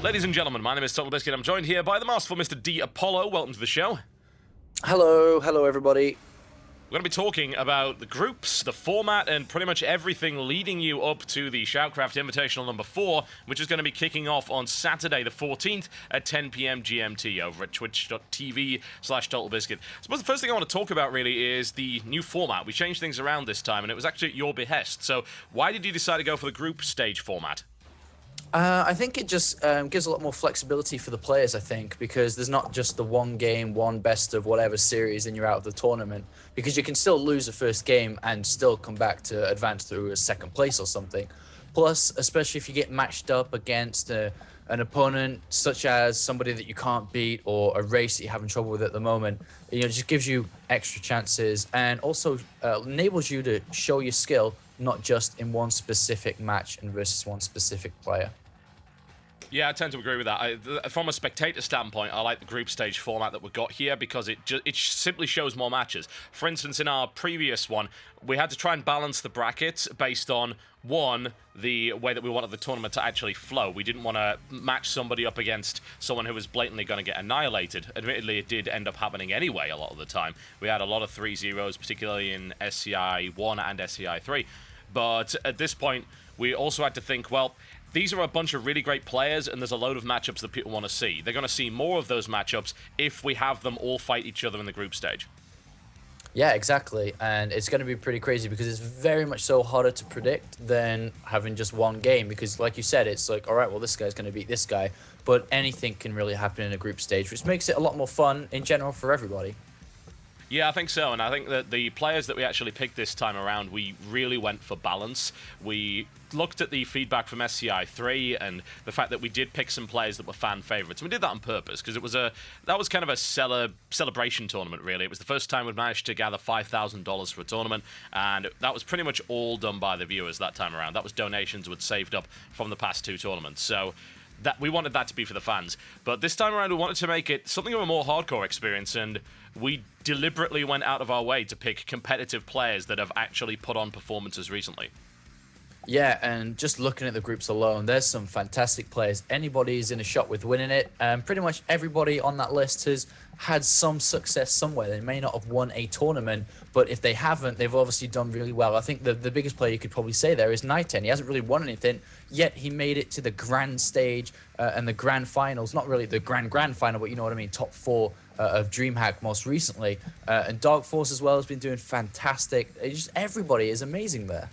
Ladies and gentlemen, my name is TotalBiscuit. I'm joined here by the masterful Mr. D. Apollo. Welcome to the show. Hello everybody. We're going to be talking about the groups, the format, and pretty much everything leading you up to the Shoutcraft Invitational number 4, which is going to be kicking off on Saturday the 14th at 10 p.m. GMT over at twitch.tv/TotalBiscuit. I suppose the first thing I want to talk about really is the new format. We changed things around this time, and it was actually at your behest. So why did you decide to go for the group stage format? I think it just gives a lot more flexibility for the players, I think, because there's not just the one game, one best of whatever series, and you're out of the tournament. Because you can still lose a first game and still come back to advance through a second place or something. Plus, especially if you get matched up against an opponent such as somebody that you can't beat or a race that you're having trouble with at the moment, it just gives you extra chances and also enables you to show your skill, not just in one specific match and versus one specific player. Yeah, I tend to agree with that. From a spectator standpoint, I like the group stage format that we've got here because it simply shows more matches. For instance, in our previous one, we had to try and balance the brackets based on, one, the way that we wanted the tournament to actually flow. We didn't want to match somebody up against someone who was blatantly going to get annihilated. Admittedly, it did end up happening anyway a lot of the time. We had a lot of 3-0s, particularly in SCI 1 and SCI 3. But at this point, we also had to think, well, these are a bunch of really great players, and there's a load of matchups that people want to see. They're going to see more of those matchups if we have them all fight each other in the group stage. Yeah, exactly. And it's going to be pretty crazy because it's very much so harder to predict than having just one game. Because like you said, it's like, all right, well, this guy's going to beat this guy. But anything can really happen in a group stage, which makes it a lot more fun in general for everybody. Yeah, I think so, and I think that the players that we actually picked this time around, we really went for balance. We looked at the feedback from SCI 3 and the fact that we did pick some players that were fan favorites. We did that on purpose because that was kind of a celebration tournament, really. It was the first time we'd managed to gather $5,000 for a tournament, and that was pretty much all done by the viewers that time around. That was donations we'd saved up from the past two tournaments. So that we wanted that to be for the fans. But this time around, we wanted to make it something of a more hardcore experience, and we deliberately went out of our way to pick competitive players that have actually put on performances recently. Yeah, and just looking at the groups alone, there's some fantastic players. Anybody's in a shot with winning it, and pretty much everybody on that list has had some success somewhere. They may not have won a tournament, but if they haven't, they've obviously done really well. I think the biggest player you could probably say there is Nighten. He hasn't really won anything, yet he made it to the grand stage and the grand finals. Not really the grand final, but you know what I mean, top 4 of DreamHack most recently. And Dark Force as well has been doing fantastic. Just everybody is amazing there.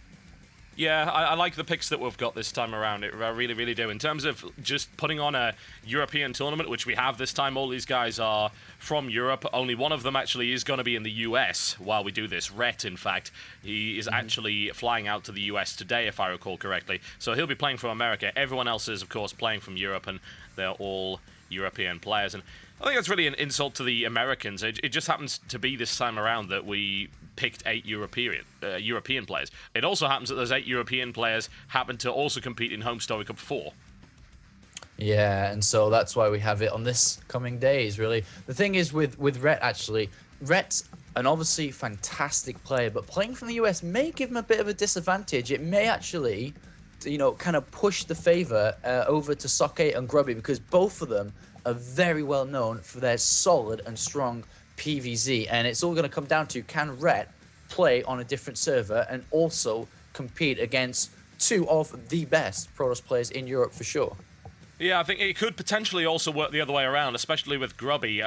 Yeah, I like the picks that we've got this time around. I really, really do. In terms of just putting on a European tournament, which we have this time, all these guys are from Europe. Only one of them actually is going to be in the US while we do this. Rhett, in fact. He is actually flying out to the US today, if I recall correctly. So he'll be playing from America. Everyone else is, of course, playing from Europe, and they're all European players. And I think that's really an insult to the Americans. It just happens to be this time around that we picked 8 European players. It also happens that those 8 European players happen to also compete in Home Story Cup 4. Yeah, and so that's why we have it on this coming days, really. The thing is with Rhett, actually, Rhett's an obviously fantastic player, but playing from the US may give him a bit of a disadvantage. It may actually, kind of push the favor over to Sockate and Grubby, because both of them are very well known for their solid and strong PvZ, and it's all going to come down to, can Rhett play on a different server and also compete against 2 of the best Protoss players in Europe for sure. Yeah, I think it could potentially also work the other way around, especially with Grubby.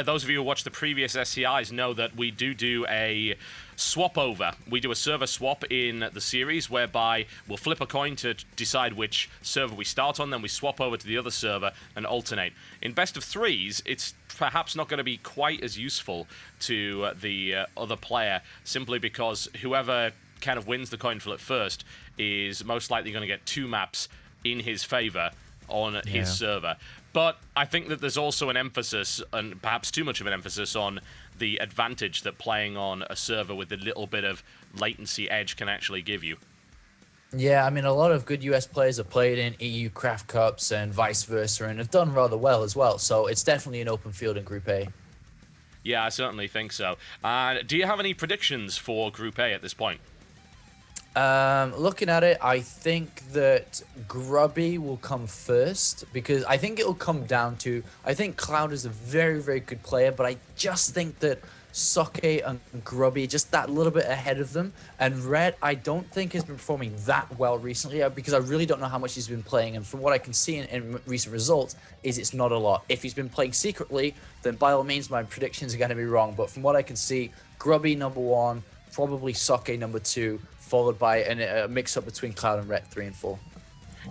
Those of you who watched the previous SCIs know that we do a swap over. We do a server swap in the series whereby we'll flip a coin to decide which server we start on, then we swap over to the other server and alternate. In best of 3s, it's perhaps not going to be quite as useful to the other player, simply because whoever kind of wins the coin flip first is most likely going to get 2 maps in his favor on his server. But I think that there's also an emphasis, and perhaps too much of an emphasis, on the advantage that playing on a server with a little bit of latency edge can actually give you. Yeah, I mean, a lot of good US players have played in EU Craft Cups and vice versa, and have done rather well as well. So it's definitely an open field in Group A. Yeah, I certainly think so. Do you have any predictions for Group A at this point? Looking at it, I think that Grubby will come first because I think it'll come down to. I think Cloud is a very, very good player, but I just think that Soke and Grubby just that little bit ahead of them. And Red, I don't think has been performing that well recently because I really don't know how much he's been playing. And from what I can see in recent results, is it's not a lot. If he's been playing secretly, then by all means, my predictions are going to be wrong. But from what I can see, Grubby number 1, probably Soke number 2. Followed by a mix-up between Cloud and Ret 3 and 4.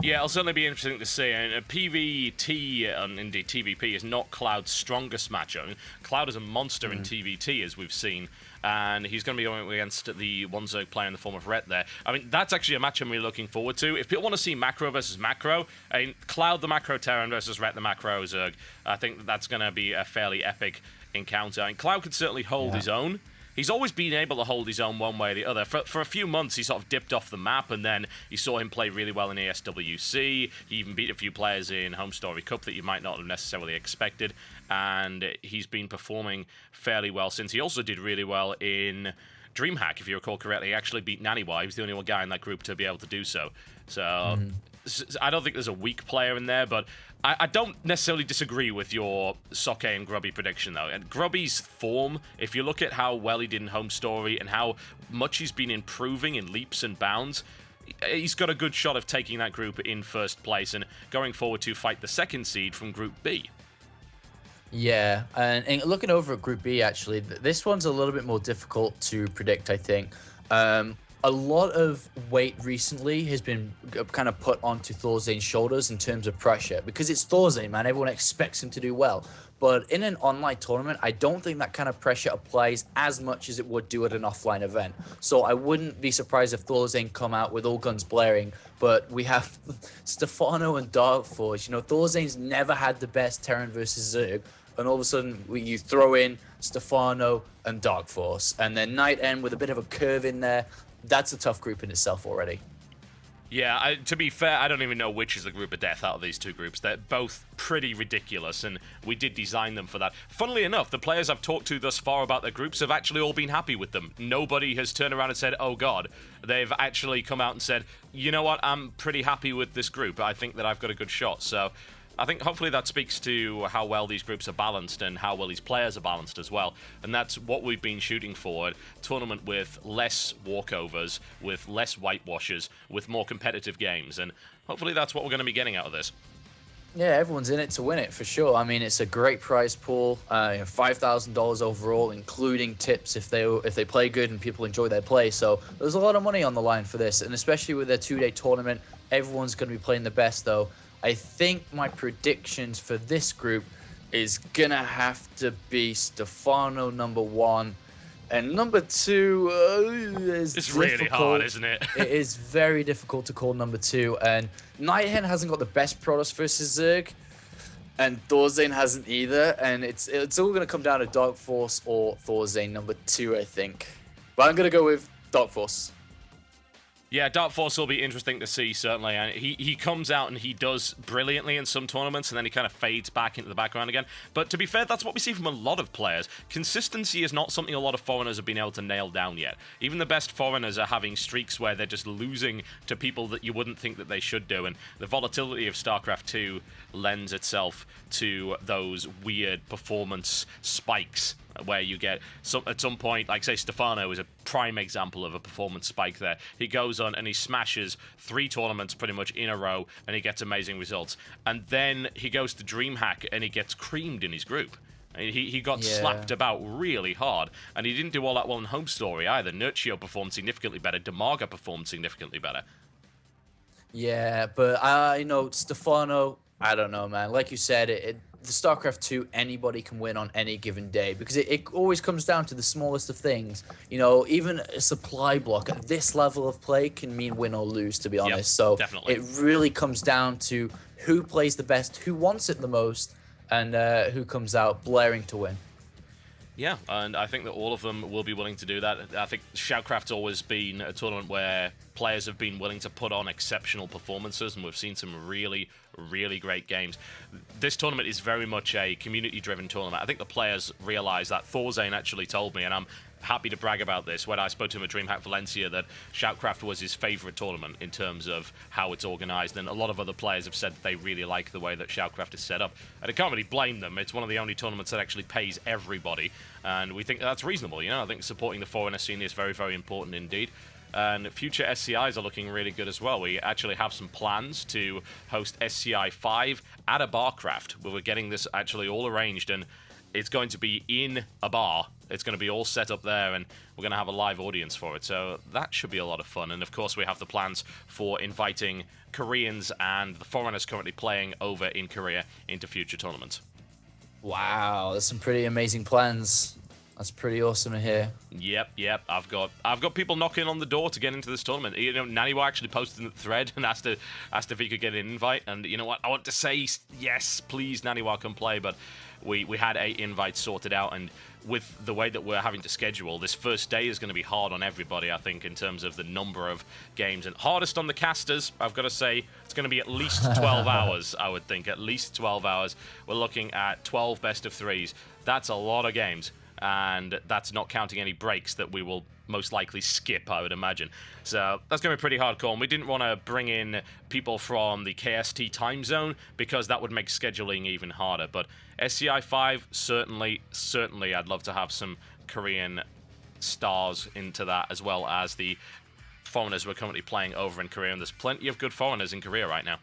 Yeah, it'll certainly be interesting to see. And PvT, and indeed TvP, is not Cloud's strongest matchup. I mean, Cloud is a monster in TvT, as we've seen, and he's going to be going against the one Zerg player in the form of Ret there. I mean, that's actually a match I'm really looking forward to. If people want to see macro versus macro, I mean, Cloud the macro Terran versus Ret the macro Zerg, I think that's going to be a fairly epic encounter. I mean, Cloud could certainly hold his own. He's always been able to hold his own one way or the other. For a few months, he sort of dipped off the map, and then you saw him play really well in ASWC. He even beat a few players in Home Story Cup that you might not have necessarily expected, and he's been performing fairly well since. He also did really well in DreamHack, if you recall correctly. He actually beat Naniwa. He was the only one guy in that group to be able to do so. So I don't think there's a weak player in there, but I don't necessarily disagree with your Soke and Grubby prediction, though. And Grubby's form, if you look at how well he did in Home Story and how much he's been improving in leaps and bounds, he's got a good shot of taking that group in first place and going forward to fight the second seed from Group B. Yeah, and looking over at Group B, actually, this one's a little bit more difficult to predict, I think. A lot of weight recently has been kind of put onto Thorzane's shoulders in terms of pressure because it's Thorzane, man. Everyone expects him to do well. But in an online tournament, I don't think that kind of pressure applies as much as it would do at an offline event. So I wouldn't be surprised if Thorzane come out with all guns blaring. But we have Stefano and Dark Force. You know, Thorzane's never had the best Terran versus Zerg. And all of a sudden, you throw in Stefano and Dark Force. And then Night End with a bit of a curve in there. That's a tough group in itself already. Yeah, to be fair, I don't even know which is the group of death out of these two groups. They're both pretty ridiculous, and we did design them for that. Funnily enough, the players I've talked to thus far about their groups have actually all been happy with them. Nobody has turned around and said, oh god. They've actually come out and said, you know what, I'm pretty happy with this group. I think that I've got a good shot. So I think hopefully that speaks to how well these groups are balanced and how well these players are balanced as well. And that's what we've been shooting for. A tournament with less walkovers, with less whitewashers, with more competitive games. And hopefully that's what we're going to be getting out of this. Yeah, everyone's in it to win it for sure. I mean, it's a great prize pool, $5,000 overall, including tips if they play good and people enjoy their play. So there's a lot of money on the line for this, and especially with their 2-day tournament, everyone's going to be playing the best though. I think my predictions for this group is gonna have to be Stefano number 1, and number 2 is it's difficult. Really hard, isn't it? It is very difficult to call number 2, and Nighthand hasn't got the best Protoss versus Zerg, and Thorzane hasn't either, and it's all gonna come down to Dark Force or Thorzane number 2, I think. But I'm gonna go with Dark Force. Yeah, Dark Force will be interesting to see, certainly. And he comes out and he does brilliantly in some tournaments, and then he kind of fades back into the background again. But to be fair, that's what we see from a lot of players. Consistency is not something a lot of foreigners have been able to nail down yet. Even the best foreigners are having streaks where they're just losing to people that you wouldn't think that they should do. And the volatility of Starcraft 2 lends itself to those weird performance spikes where you get at some point, like say Stefano is a prime example of a performance spike there. He goes on and he smashes 3 tournaments pretty much in a row and he gets amazing results. And then he goes to DreamHack and he gets creamed in his group. He got slapped about really hard, and he didn't do all that well in Home Story either. Nurcio performed significantly better. Demaga performed significantly better. Yeah, but Stefano, I don't know, man. Like you said, the StarCraft 2, anybody can win on any given day because it always comes down to the smallest of things. You know, even a supply block at this level of play can mean win or lose, to be honest. Yep, so definitely. It really comes down to who plays the best, who wants it the most, and who comes out blaring to win. Yeah, and I think that all of them will be willing to do that. I think Shoutcraft's always been a tournament where players have been willing to put on exceptional performances, and we've seen some really, really great games. This tournament is very much a community-driven tournament. I think the players realize that. Thorzane actually told me, and I'm happy to brag about this when I spoke to him at DreamHack Valencia that Shoutcraft was his favorite tournament in terms of how it's organized, and a lot of other players have said that they really like the way that Shoutcraft is set up, and I can't really blame them. It's one of the only tournaments that actually pays everybody, and we think that's reasonable. I think supporting the foreigner scene is very, very important indeed. And future SCIs are looking really good as well. We actually have some plans to host SCI 5 at a Barcraft, where we're getting this actually all arranged, and it's going to be in a bar. It's going to be all set up there, and we're going to have a live audience for it. So that should be a lot of fun. And of course, we have the plans for inviting Koreans and the foreigners currently playing over in Korea into future tournaments. Wow, there's some pretty amazing plans. That's pretty awesome to hear. Yep. I've got people knocking on the door to get into this tournament. Naniwa actually posted in the thread and asked if he could get an invite. And you know what? I want to say yes, please, Naniwa, come play. But we had a invite sorted out, and with the way that we're having to schedule, this first day is going to be hard on everybody, I think, in terms of the number of games. And hardest on the casters, I've got to say, it's going to be at least 12 hours, I would think. At least 12 hours. We're looking at 12 best of threes. That's a lot of games. And that's not counting any breaks that we will most likely skip, I would imagine. So that's going to be pretty hardcore. And we didn't want to bring in people from the KST time zone because that would make scheduling even harder. But SCI 5, certainly, I'd love to have some Korean stars into that, as well as the foreigners we're currently playing over in Korea. And there's plenty of good foreigners in Korea right now.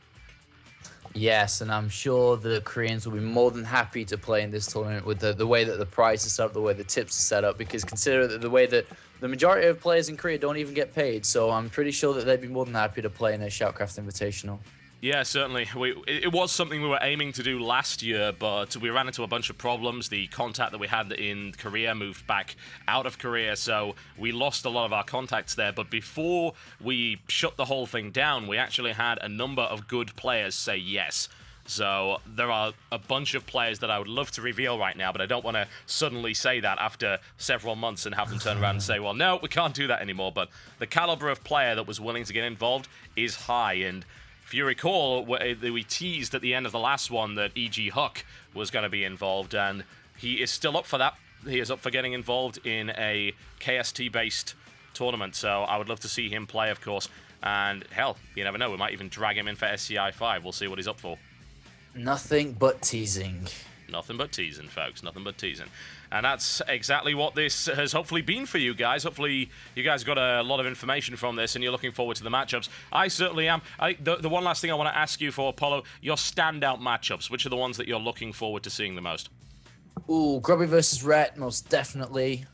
Yes, and I'm sure the Koreans will be more than happy to play in this tournament with the way that the prize is set up, the way the tips are set up, because consider that the way that the majority of players in Korea don't even get paid, so I'm pretty sure that they'd be more than happy to play in a Shoutcraft Invitational. Yeah, certainly. It was something we were aiming to do last year, but we ran into a bunch of problems. The contact that we had in Korea moved back out of Korea, so we lost a lot of our contacts there. But before we shut the whole thing down, we actually had a number of good players say yes. So there are a bunch of players that I would love to reveal right now, but I don't want to suddenly say that after several months and have them turn around and say, well, no, we can't do that anymore. But the caliber of player that was willing to get involved is high, and if you recall, we teased at the end of the last one that E.G. Huck was going to be involved, and he is still up for that. He is up for getting involved in a KST-based tournament, so I would love to see him play, of course. And hell, you never know, we might even drag him in for SCI 5. We'll see what he's up for. Nothing but teasing. Nothing but teasing, folks. Nothing but teasing. And that's exactly what this has hopefully been for you guys. Hopefully you guys got a lot of information from this and you're looking forward to the matchups. I certainly am. The one last thing I want to ask you for, Apollo, your standout matchups. Which are the ones that you're looking forward to seeing the most? Ooh, Grubby versus Rhett, most definitely,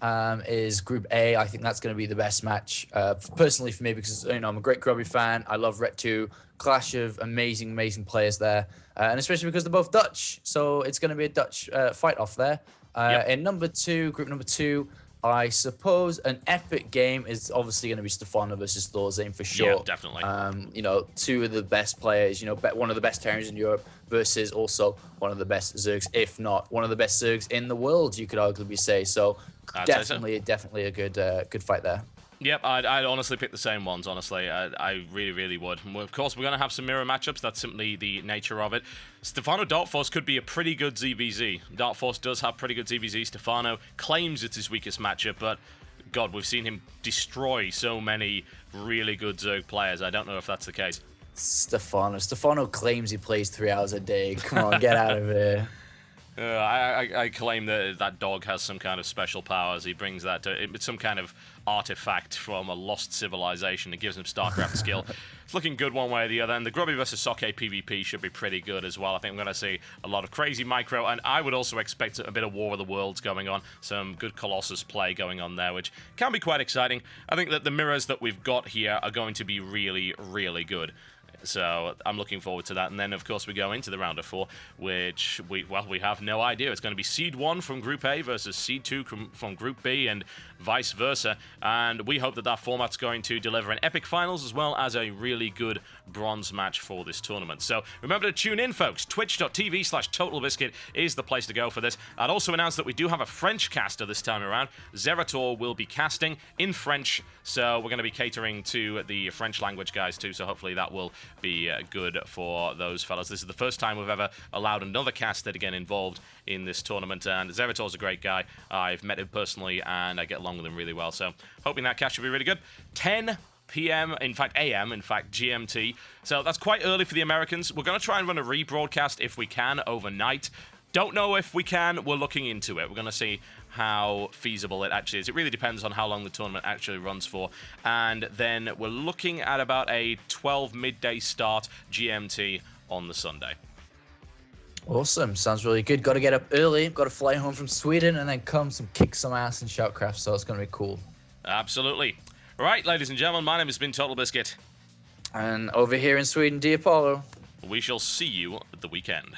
is Group A. I think that's going to be the best match, personally for me, because I'm a great Grubby fan. I love Rhett too. Clash of amazing players there, and especially because they're both Dutch, so it's going to be a Dutch fight off there. Yep. In group number two, I suppose an epic game is obviously going to be Stefano versus Thorzane for sure. Yeah, definitely. Two of the best players, one of the best Terrans in Europe versus also one of the best Zergs, if not one of the best Zergs in the world, you could arguably say. So definitely a good fight there. Yep, I'd honestly pick the same ones, honestly. I really would. Of course, we're going to have some mirror matchups. That's simply the nature of it. Stefano Darkforce could be a pretty good ZVZ. Darkforce does have pretty good ZVZ. Stefano claims it's his weakest matchup, but God, we've seen him destroy so many really good Zerg players. I don't know if that's the case. Stefano claims he plays 3 hours a day. Come on, get out of here. I claim that dog has some kind of special powers. He brings that to it's some kind of artifact from a lost civilization. It gives him Starcraft skill. It's looking good one way or the other. And the Grubby versus Soke PvP should be pretty good as well. I think we're going to see a lot of crazy micro, and I would also expect a bit of War of the Worlds going on. Some good Colossus play going on there, which can be quite exciting. I think that the mirrors that we've got here are going to be really good. So I'm looking forward to that. And then, of course, we go into the round of 4, which we have no idea. It's going to be Seed 1 from Group A versus Seed 2 from Group B and vice versa. And we hope that format's going to deliver an epic finals as well as a really good bronze match for this tournament. So remember to tune in, folks. Twitch.tv/TotalBiscuit is the place to go for this. I'd also announce that we do have a French caster this time around. Zerator will be casting in French, so we're going to be catering to the French language guys too, so hopefully that will be good for those fellas. This is the first time we've ever allowed another caster to get involved in this tournament, and Zerator's a great guy. I've met him personally, and I get along with him really well, so hoping that cast should be really good. 10 p.m., in fact, a.m., in fact, GMT. So that's quite early for the Americans. We're going to try and run a rebroadcast if we can overnight. Don't know if we can. We're looking into it. We're going to see how feasible it actually is. It really depends on how long the tournament actually runs for. And then we're looking at about a 12 midday start GMT on the Sunday. Awesome. Sounds really good. Got to get up early. Got to fly home from Sweden and then kick some ass in Shoutcraft. So it's going to be cool. Absolutely. Right, ladies and gentlemen, my name has been TotalBiscuit. And over here in Sweden, Apollo. We shall see you at the weekend.